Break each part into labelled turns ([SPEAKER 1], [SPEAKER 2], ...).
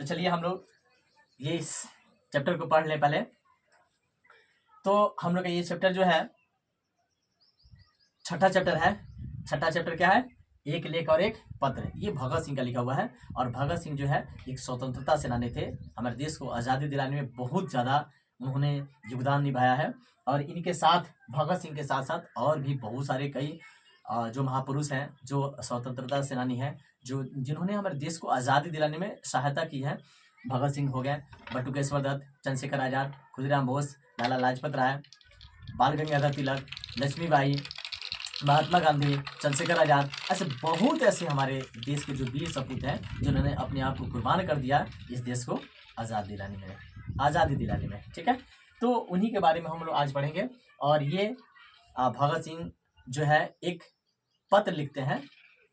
[SPEAKER 1] चलिए हम लोग ये इस चैप्टर को पढ़ लें पहले। तो हम लोग का ये चैप्टर जो है छठा चैप्टर है। छठा चैप्टर क्या है? एक लेख और एक पत्र। ये भगत सिंह का लिखा हुआ है। और भगत सिंह जो है एक स्वतंत्रता सेनानी थे। हमारे देश को आज़ादी दिलाने में बहुत ज़्यादा उन्होंने योगदान निभाया है। और इनके साथ, भगत सिंह के साथ साथ और भी बहुत सारे कई जो महापुरुष हैं, जो स्वतंत्रता सेनानी हैं, जो जिन्होंने हमारे देश को आज़ादी दिलाने में सहायता की है। भगत सिंह हो गए, बटुकेश्वर दत्त, चंद्रशेखर आज़ाद, खुदीराम बोस, लाला लाजपत राय, बाल गंगाधर तिलक, लक्ष्मीबाई, महात्मा गांधी, चंद्रशेखर आज़ाद, ऐसे बहुत ऐसे हमारे देश के जो वीर सपूत हैं जिन्होंने अपने आप को कुर्बान कर दिया इस देश को आज़ादी दिलाने में। ठीक है, तो उन्हीं के बारे में हम लोग आज पढ़ेंगे। और ये भगत सिंह जो है एक पत्र लिखते हैं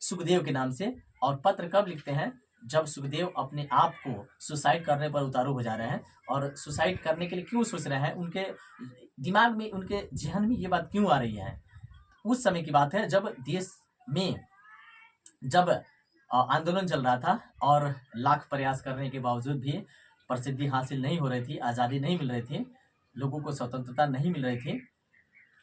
[SPEAKER 1] सुखदेव के नाम से। और पत्र कब लिखते हैं? जब सुखदेव अपने आप को सुसाइड करने पर उतारू हो जा रहे हैं। और सुसाइड करने के लिए क्यों सोच रहे हैं, उनके दिमाग में, उनके जहन में ये बात क्यों आ रही है? उस समय की बात है जब देश में जब आंदोलन चल रहा था और लाख प्रयास करने के बावजूद भी प्रसिद्धि हासिल नहीं हो रही थी, आज़ादी नहीं मिल रही थी, लोगों को स्वतंत्रता नहीं मिल रही थी।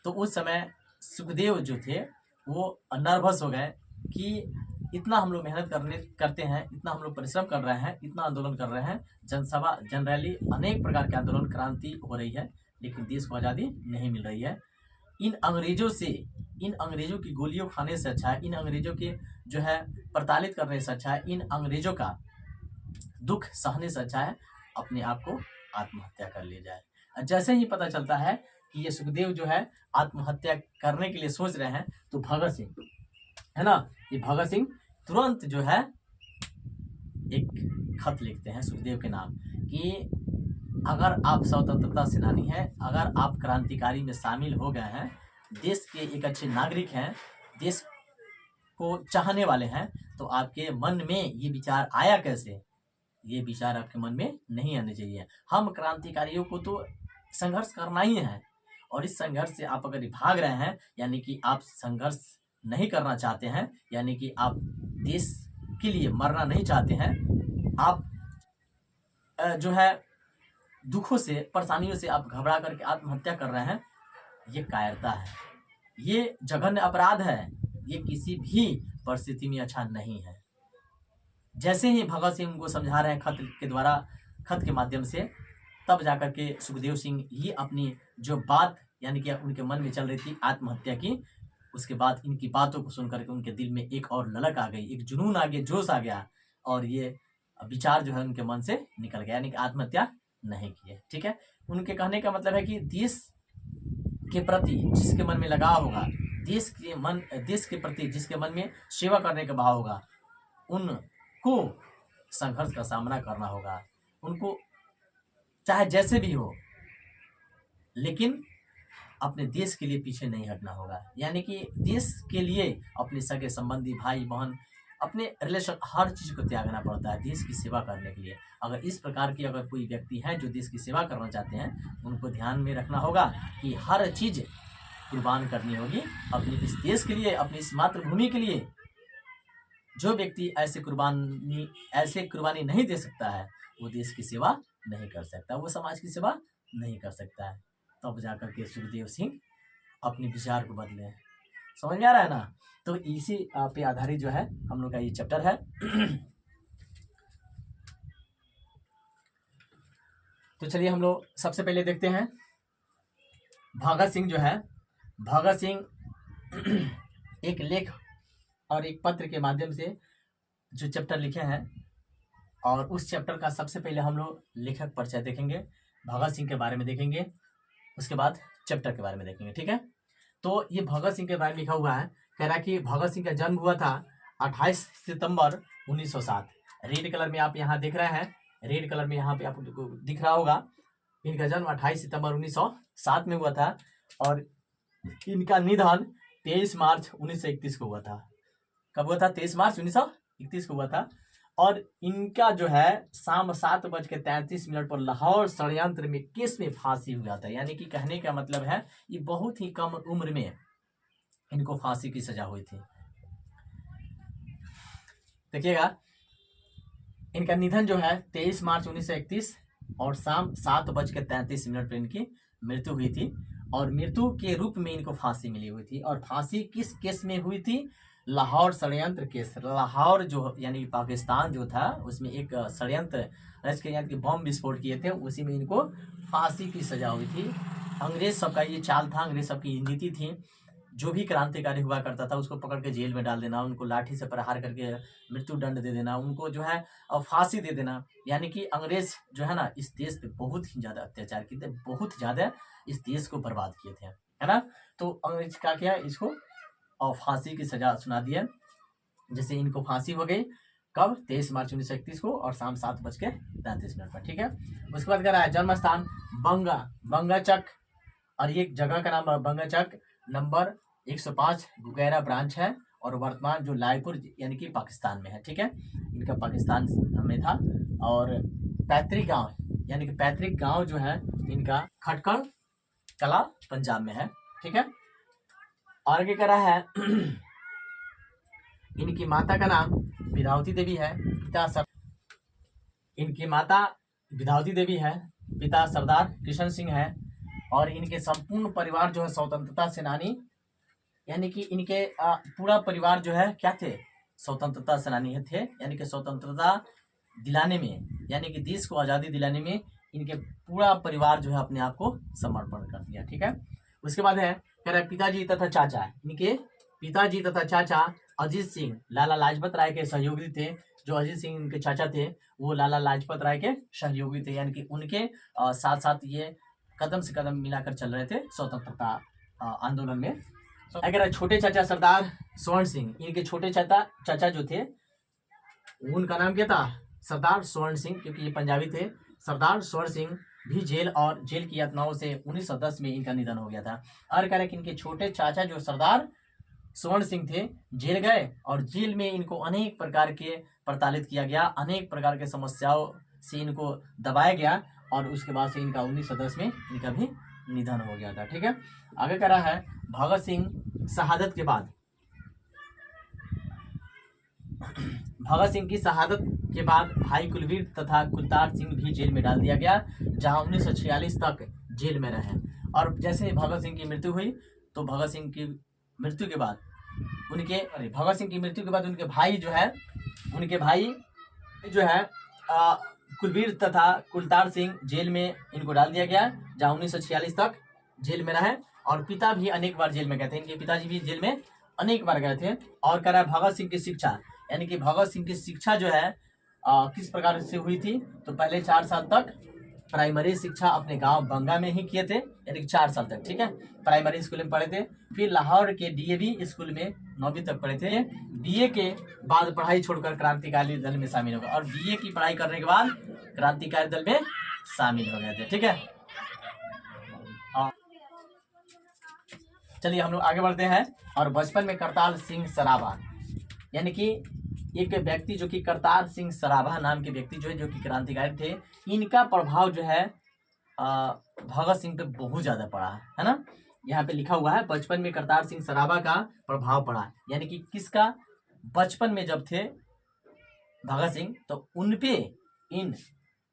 [SPEAKER 1] तो उस समय सुखदेव जो थे वो नर्वस हो गए कि इतना हम लोग मेहनत करते हैं, इतना हम लोग परिश्रम कर रहे हैं, इतना आंदोलन कर रहे हैं, जनसभा, जन रैली, अनेक प्रकार के आंदोलन, क्रांति हो रही है, लेकिन देश को आज़ादी नहीं मिल रही है। इन अंग्रेजों की गोलियों खाने से अच्छा है, इन अंग्रेजों के जो है प्रताड़ित करने से अच्छा है, इन अंग्रेजों का दुख सहने से अच्छा है अपने आप को आत्महत्या कर लिया जाए। जैसे ही पता चलता है कि ये सुखदेव जो है आत्महत्या करने के लिए सोच रहे हैं, तो भगत सिंह है ना, ये भगत सिंह तुरंत जो है एक खत लिखते हैं सुखदेव के नाम कि अगर आप स्वतंत्रता सेनानी हैं, अगर आप क्रांतिकारी में शामिल हो गए हैं, देश के एक अच्छे नागरिक हैं, देश को चाहने वाले हैं, तो आपके मन में ये विचार आया कैसे? ये विचार आपके मन में नहीं आने चाहिए। हम क्रांतिकारियों को तो संघर्ष करना ही है, और इस संघर्ष से आप अगर भाग रहे हैं, यानी कि आप संघर्ष नहीं करना चाहते हैं, यानी कि आप देश के लिए मरना नहीं चाहते हैं, आप जो है दुखों से, परेशानियों से आप घबरा करके आत्महत्या कर रहे हैं, ये कायरता है, ये जघन्य अपराध है, ये किसी भी परिस्थिति में अच्छा नहीं है। जैसे ही भगत सिंह को समझा रहे हैं खत के द्वारा, खत के माध्यम से, तब जाकर के सुखदेव सिंह ये अपनी जो बात, यानी कि उनके मन में चल रही थी आत्महत्या की, उसके बाद इनकी बातों को सुनकर के उनके दिल में एक और ललक आ गई, एक जुनून आ गया, जोश आ गया, और ये विचार जो है उनके मन से निकल गया, यानी कि आत्महत्या नहीं किए। ठीक है, उनके कहने का मतलब है कि देश के प्रति जिसके मन में लगाव होगा, देश के प्रति जिसके मन में सेवा करने का भाव होगा, उनको संघर्ष का सामना करना होगा, उनको चाहे जैसे भी हो, लेकिन अपने देश के लिए पीछे नहीं हटना होगा। यानी कि देश के लिए अपने सगे संबंधी, भाई बहन, अपने रिलेशन, हर चीज़ को त्यागना पड़ता है देश की सेवा करने के लिए। अगर इस प्रकार की अगर कोई व्यक्ति है जो देश की सेवा करना चाहते हैं, उनको ध्यान में रखना होगा कि हर चीज़ कुर्बान करनी होगी अपने इस देश के लिए, अपनी इस मातृभूमि के लिए। जो व्यक्ति ऐसे कुर्बानी नहीं दे सकता है, वो देश की सेवा नहीं कर सकता, वो समाज की सेवा नहीं कर सकता है। तब जाकर के सुखदेव सिंह अपने विचार को बदले। समझ में आ रहा है ना? तो इसी पे आधारित जो है हम लोग का ये चैप्टर है। तो चलिए हम लोग सबसे पहले देखते हैं भगत सिंह जो है, भगत सिंह एक लेख और एक पत्र के माध्यम से जो चैप्टर लिखे हैं, और उस चैप्टर का सबसे पहले हम लोग लेखक परिचय देखेंगे, भगत सिंह के बारे में देखेंगे, उसके बाद चैप्टर के बारे में देखेंगे। ठीक है, तो ये भगत सिंह के बारे में लिखा हुआ है। कह रहा है कि भगत सिंह का जन्म हुआ था 28 सितंबर 1907। रेड कलर में आप यहाँ देख रहे हैं, रेड कलर में यहाँ पे आपको दिख रहा होगा। इनका जन्म 28 सितंबर 1907 में हुआ था, और इनका निधन 23 मार्च 1931 को हुआ था। कब हुआ था? 23 मार्च 1931 को हुआ था। और इनका जो है शाम 7:33 पर लाहौर षड्यंत्र में केस में फांसी हुआ था। यानी कि कहने का मतलब है ये बहुत ही कम उम्र में इनको फांसी की सजा हुई थी। देखिएगा, इनका निधन जो है 23 मार्च 1931 और शाम 7:33 पर इनकी मृत्यु हुई थी। और मृत्यु के रूप में इनको फांसी मिली हुई थी। और फांसी किस केस में हुई थी? लाहौर षड्यंत्र केस। लाहौर जो यानी पाकिस्तान जो था उसमें एक षड्यंत्र रच के यानी कि बम विस्फोट किए थे, उसी में इनको फांसी की सजा हुई थी। अंग्रेज सबका ये चाल था, अंग्रेज सबकी नीति थी, जो भी क्रांतिकारी हुआ करता था उसको पकड़ के जेल में डाल देना, उनको लाठी से प्रहार करके मृत्यु दंड दे देना, उनको जो है फांसी दे देना। यानी कि अंग्रेज जो है ना इस देश पे बहुत ही ज्यादा अत्याचार किए थे, बहुत ज्यादा इस देश को बर्बाद किए थे, है ना। तो अंग्रेज क्या किया, इसको और फांसी की सजा सुना दिया। जैसे इनको फांसी हो गई कब? 23 मार्च 1931 को और शाम 7:33 पर। ठीक है। उसके बाद कह रहा है जन्म स्थान बंगाचक, और ये जगह का नाम बंगाचक नंबर 105 गुगैरा ब्रांच है, और वर्तमान जो लायपुर यानी कि पाकिस्तान में है। ठीक है, इनका पाकिस्तान में था। और पैतृक गांव यानी कि पैतृक गांव जो है इनका खटकड़ कला पंजाब में है। ठीक है। और आगे कह रहा है इनकी माता का नाम विधावती देवी है, इनकी माता विधावती देवी है, पिता सरदार कृष्ण सिंह है, और इनके संपूर्ण परिवार जो है स्वतंत्रता सेनानी, यानी कि इनके पूरा परिवार जो है क्या थे? स्वतंत्रता सेनानी थे। यानी कि स्वतंत्रता दिलाने में, यानी कि देश को आज़ादी दिलाने में इनके पूरा परिवार जो है अपने आप को समर्पण कर दिया। ठीक है। उसके बाद है कह रहे पिताजी तथा चाचा, इनके पिताजी तथा चाचा अजीत सिंह लाला लाजपत राय के सहयोगी थे। जो अजीत सिंह इनके चाचा थे वो लाला लाजपत राय के सहयोगी थे, यानी कि उनके साथ साथ ये कदम से कदम मिलाकर चल रहे थे स्वतंत्रता आंदोलन में। अगर छोटे चाचा सरदार स्वर्ण सिंह, इनके छोटे चाचा जो थे उनका नाम क्या था? सरदार स्वर्ण सिंह, क्योंकि ये पंजाबी थे। सरदार स्वर्ण सिंह भी जेल की यातनाओं से 1910 में इनका निधन हो गया था। और कह रहे कि इनके छोटे चाचा जो सरदार स्वर्ण सिंह थे जेल गए, और जेल में इनको अनेक प्रकार के प्रताड़ित किया गया, अनेक प्रकार के समस्याओं से इनको दबाया गया, और उसके बाद से इनका 1910 में इनका भी निधन हो गया था। ठीक है। आगे कह रहा है भगत सिंह शहादत के बाद, भगत सिंह की शहादत के बाद भाई कुलवीर तथा कुलतार सिंह भी जेल में डाल दिया गया, जहां 1946 तक जेल में रहे। और जैसे भगत सिंह की मृत्यु हुई तो भगत सिंह की मृत्यु के बाद उनके भाई जो है कुलवीर तथा कुलतार सिंह जेल में इनको डाल दिया गया, जहां 1946 तक जेल में रहे। और पिता भी अनेक बार जेल में गए थे, इनके पिताजी भी जेल में अनेक बार गए थे। और कह रहा है भगत सिंह की शिक्षा, यानी कि भगत सिंह की शिक्षा जो है किस प्रकार से हुई थी? तो पहले 4 साल तक प्राइमरी शिक्षा अपने गांव बंगा में ही किए थे, यानी कि 4 साल तक। ठीक है, प्राइमरी स्कूल में पढ़े थे। फिर लाहौर के डीएवी स्कूल में 9वीं तक पढ़े थे। बीए के बाद पढ़ाई छोड़कर क्रांतिकारी दल में शामिल हो गए, और बीए की पढ़ाई करने के बाद क्रांतिकारी दल में शामिल हो गए थे। ठीक है। चलिए हम लोग आगे बढ़ते हैं। और बचपन में करतार सिंह सराभा, यानी कि एक व्यक्ति जो कि करतार सिंह सराभा नाम के व्यक्ति जो कि क्रांतिकारी थे, इनका प्रभाव जो है भगत सिंह पे बहुत ज्यादा पड़ा है ना। यहाँ पे लिखा हुआ है बचपन में करतार सिंह सराभा का प्रभाव पड़ा, यानी कि किसका? बचपन में जब थे भगत सिंह तो उनपे इन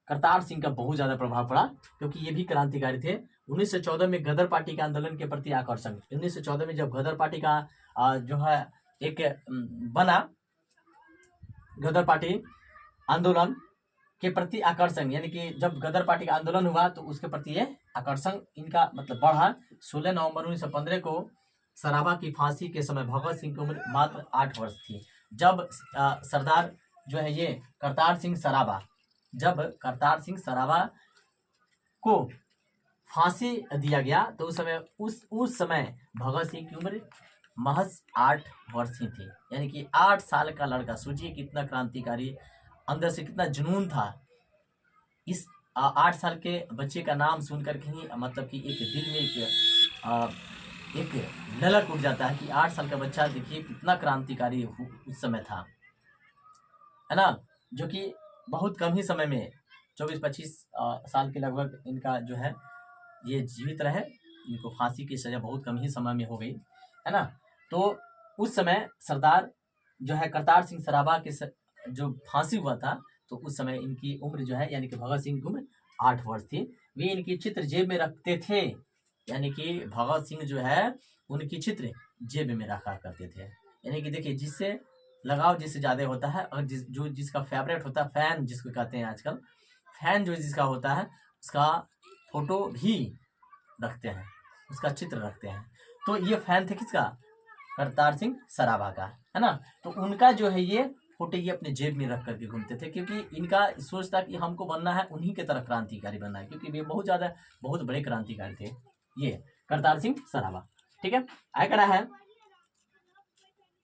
[SPEAKER 1] करतार सिंह का बहुत ज्यादा प्रभाव पड़ा, क्योंकि ये भी क्रांतिकारी थे। 1914 में गदर पार्टी के आंदोलन के प्रति आकर्षण, 1914 में जब गदर पार्टी का जो है एक बना, गदर पार्टी आंदोलन के प्रति आकर्षण, यानी कि जब गदर पार्टी का आंदोलन हुआ तो उसके प्रति ये आकर्षण इनका मतलब बढ़ा। 16 नवंबर 1915 को सराभा की फांसी के समय भगत सिंह की उम्र मात्र 8 वर्ष थी। जब सरदार जो है ये करतार सिंह सराभा, जब करतार सिंह सराभा को फांसी दिया गया तो उस समय भगत सिंह की उम्र महज 8 वर्ष ही थी, यानी कि 8 साल का लड़का। सोचिए कितना क्रांतिकारी, अंदर से कितना जुनून था। इस 8 साल के बच्चे का नाम सुनकर के ही मतलब कि एक दिल में एक ललक उठ जाता है कि 8 साल का बच्चा देखिए कितना क्रांतिकारी उस समय था, है ना। जो कि बहुत कम ही समय में 24-25 साल के लगभग इनका जो है ये जीवित रहे, इनको फांसी की सजा बहुत कम ही समय में हो गई, है ना। तो उस समय सरदार जो है करतार सिंह सराभा के जो फांसी हुआ था तो उस समय इनकी उम्र जो है यानी कि भगत सिंह की उम्र 8 वर्ष थी। वे इनकी चित्र जेब में रखते थे, यानी कि भगत सिंह जो है उनकी चित्र जेब में रखा करते थे। यानी कि देखिए, जिससे लगाव जिससे ज़्यादा होता है और जिसका फेवरेट होता है, फैन जिसको कहते हैं आजकल, फैन जो जिसका होता है उसका फोटो भी रखते हैं, उसका चित्र रखते हैं। तो ये फैन थे किसका? करतार सिंह सराभा का, है ना। तो उनका जो है ये फोटो ये अपने जेब में रख करके घूमते थे, क्योंकि इनका सोच था कि हमको बनना है उन्हीं के तरह क्रांतिकारी बनना है, क्योंकि वे बहुत बड़े क्रांतिकारी थे ये करतार सिंह सराभा। ठीक है, आगे करा है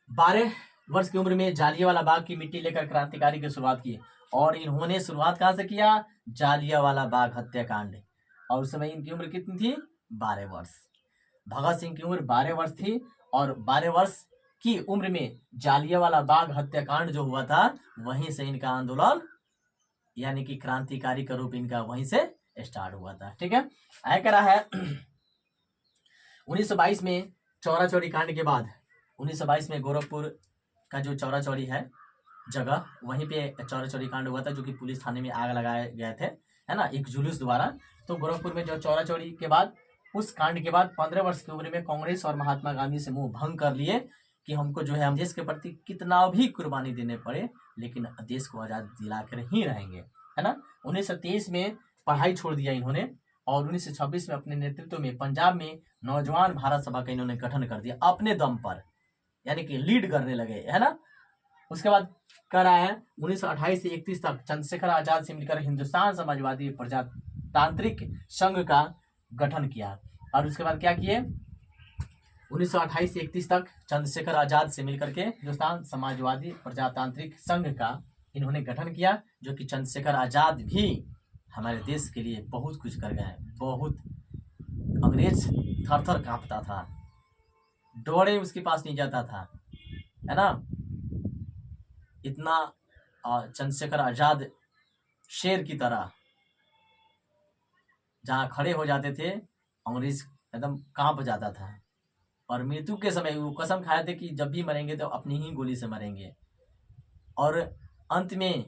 [SPEAKER 1] 12 वर्ष की उम्र में जालियांवाला बाग की मिट्टी लेकर क्रांतिकारी की शुरुआत की। और इन्होंने शुरुआत कहाँ से किया? जालियांवाला बाग हत्याकांड। और उस समय इनकी उम्र कितनी थी? 12 वर्ष। भगत सिंह की उम्र 12 वर्ष थी और 12 वर्ष की उम्र में जालियांवाला बाग हत्याकांड जो हुआ था, वहीं से इनका आंदोलन यानी कि क्रांतिकारी का रूप इनका वहीं से स्टार्ट हुआ था। ठीक है, आगे करा है 1922 में चौरा चौरी कांड के बाद 1922 में गोरखपुर का जो चौरा चौरी है जगह, वहीं पे चौरा चौरी कांड हुआ था, जो कि पुलिस थाने में आग लगाए गए थे, है ना, एक जुलूस द्वारा। तो गोरखपुर में जो चौरा चौरी के बाद, उस कांड के बाद 15 वर्ष की उम्र में कांग्रेस और महात्मा गांधी से मुंह भंग कर लिए कि हमको जो है हम देश के प्रति कितना भी कुर्बानी देने पड़े, लेकिन देश को आज़ाद दिलाकर ही रहेंगे, है ना। 1923 में पढ़ाई छोड़ दिया इन्होंने और 1926 में अपने नेतृत्व में पंजाब में नौजवान भारत सभा का इन्होंने गठन कर दिया अपने दम पर, यानी कि लीड करने लगे, है ना। उसके बाद कर रहा है 1928 से 31 तक चंद्रशेखर आजाद से मिलकर हिंदुस्तान समाजवादी प्रजातांत्रिक संघ का गठन किया। और उसके बाद क्या किए? 1928 से 31 तक चंद्रशेखर आजाद से मिलकर के हिंदुस्तान समाजवादी प्रजातांत्रिक संघ का इन्होंने गठन किया, जो कि चंद्रशेखर आजाद भी हमारे देश के लिए बहुत कुछ कर गए। बहुत अंग्रेज थर थर कांपता था, डोरे उसके पास नहीं जाता था, है ना। इतना चंद्रशेखर आजाद शेर की तरह जहाँ खड़े हो जाते थे, अंग्रेज एकदम कांप जाता था। और मृत्यु के समय वो कसम खाए थे कि जब भी मरेंगे तो अपनी ही गोली से मरेंगे। और अंत में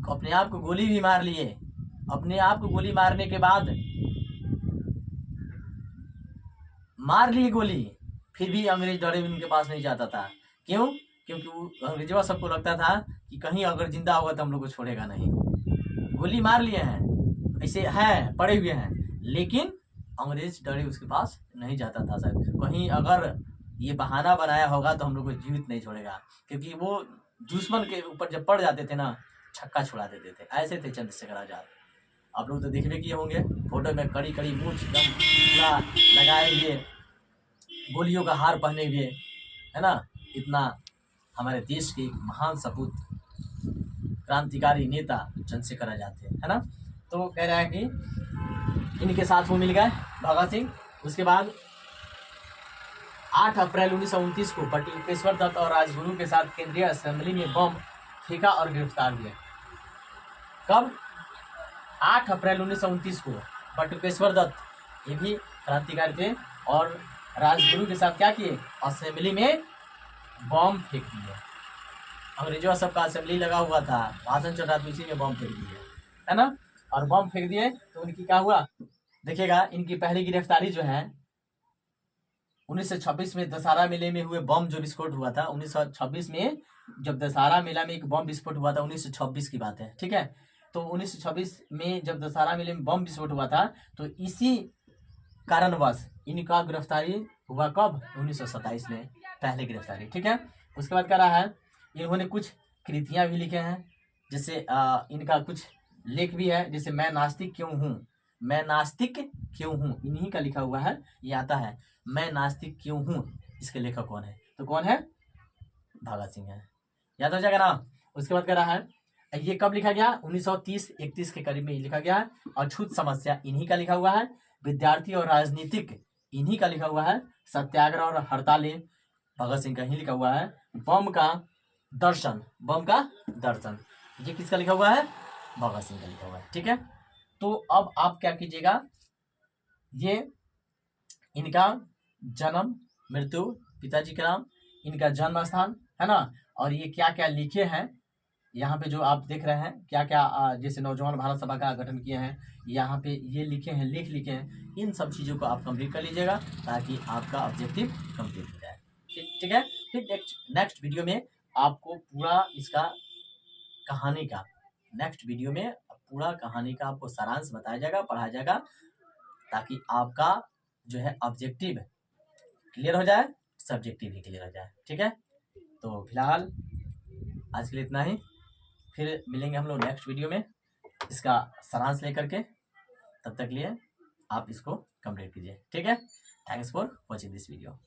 [SPEAKER 1] अपने आप को गोली भी मार लिए। अपने आप को गोली मारने के बाद मार लिए गोली, फिर भी अंग्रेज डरे उनके पास नहीं जाता था। क्यों? क्योंकि वो अंग्रेजों सबको लगता था कि कहीं अगर जिंदा होगा तो हम लोग को छोड़ेगा नहीं। गोली मार लिए हैं, ऐसे हैं पड़े हुए हैं, लेकिन अंग्रेज डरे उसके पास नहीं जाता था सर। कहीं अगर ये बहाना बनाया होगा तो हम लोग को जीवित नहीं छोड़ेगा, क्योंकि वो दुश्मन के ऊपर जब पड़ जाते थे ना, छक्का छुड़ा देते थे। ऐसे थे चंद्रशेखर आजाद। आप लोग तो देखने किए होंगे फोटो में, कड़ी कड़ी मूछ एकदम पूरा लगाए हुए, गोलियों का हार पहने हुए, है ना। इतना हमारे देश के एक महान सपूत क्रांतिकारी नेता चंद्रशेखर आजाद थे, है ना। तो कह रहा है कि इनके साथ वो मिल गए भगत सिंह। उसके बाद 8 अप्रैल 1929 को बटुकेश्वर दत्त और राजगुरु के साथ केंद्रीय असेंबली में बम फेंका और गिरफ्तार किया। कब? 8 अप्रैल 1929 को बटुकेश्वर दत्त, ये भी क्रांतिकारी थे, और राजगुरु के साथ क्या किए? असेंबली में बम फेंक दिए। अंग्रेजों सबका असेंबली लगा हुआ था, भाषण चल रहा था, उसी में बम फेंक दिए, है ना। और बम फेंक दिए तो उनकी क्या हुआ देखिएगा। इनकी पहली गिरफ्तारी जो है 1926 में दशहरा मेले में हुए बम जो विस्फोट हुआ था। 1926 में जब दशहरा मेला में एक बम विस्फोट हुआ था, 1926 की बात है, ठीक है। तो 1926 में जब दशहरा मेले में बम विस्फोट हुआ था, तो इसी कारणवश इनका गिरफ्तारी हुआ। कब? 1927 में पहले गिरफ्तारी, ठीक है। उसके बाद क्या रहा है, इन्होंने कुछ कृतियां भी लिखे हैं, जैसे इनका कुछ लेख भी है, जैसे मैं नास्तिक क्यों हूँ, मैं नास्तिक क्यों हूँ, इन्हीं का लिखा हुआ है। ये आता है मैं नास्तिक क्यों हूँ, इसके लेखक कौन है? तो कौन है? भगत सिंह है, याद हो जाएगा ना। उसके बाद कह रहा है, ये कब लिखा गया? 1930-31 के करीब में लिखा गया है। अछूत समस्या इन्हीं का लिखा हुआ है। विद्यार्थी और राजनीतिक इन्हीं का लिखा हुआ है। सत्याग्रह और हड़तालें भगत सिंह का ही लिखा हुआ है। बम का दर्शन, बम का दर्शन, ये किसका लिखा हुआ है? भगत सिंह का लिखा हुआ है, ठीक है। तो अब आप क्या कीजिएगा, ये इनका जन्म, मृत्यु, पिताजी का नाम, इनका जन्म स्थान, है ना, और ये क्या क्या लिखे हैं, यहाँ पे जो आप देख रहे हैं क्या क्या जैसे नौजवान भारत सभा का गठन किए हैं, यहाँ पे ये लिखे हैं, लिखे हैं, इन सब चीज़ों को आप कंप्लीट कर लीजिएगा ताकि आपका ऑब्जेक्टिव कंप्लीट हो जाए। ठीक है। फिर नेक्स्ट वीडियो में आपको पूरा इसका कहानी का पूरा कहानी का आपको सारांश बताया जाएगा, पढ़ाया जाएगा, ताकि आपका जो है ऑब्जेक्टिव क्लियर हो जाए, सब्जेक्टिव भी क्लियर हो जाए। ठीक है, तो फिलहाल आज के लिए इतना ही। फिर मिलेंगे हम लोग नेक्स्ट वीडियो में इसका सारांश लेकर के। तब तक लिए आप इसको कंप्लीट कीजिए। ठीक है, thanks for watching this video.